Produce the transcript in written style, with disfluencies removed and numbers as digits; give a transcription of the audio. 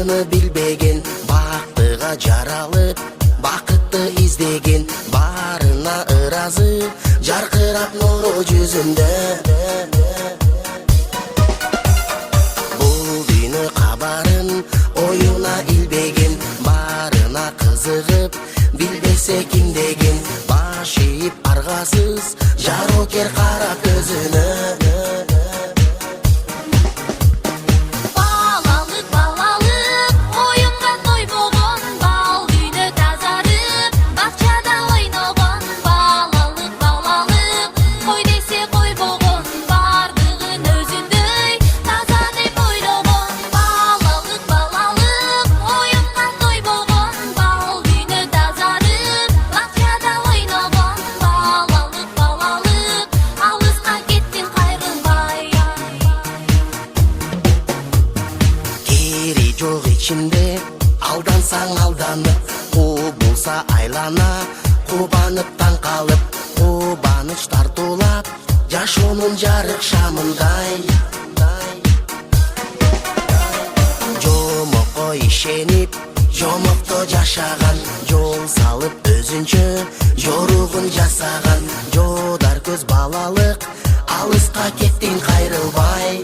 бардыгыны билбеген, бактыга жаралып бакытты издеген, барына ыразы жаркырап нуру жүзүндө. Бул дүйнө кабарын оюна илбеген, барына кызыгып билбесе ким деген, баш ийип аргасыз жарокер кара көзүнө. Жок ичинде алдансаң алданып, кубулса айлана, кубанып таң калып, кубаныч тартуулап жашоонун жарык шамындай. Жомокко ишенип, жомокто жашаган, жол салып өзүнчө жоругун жасаган, жодар көз балалык, алыска кеттиң кайрылбай.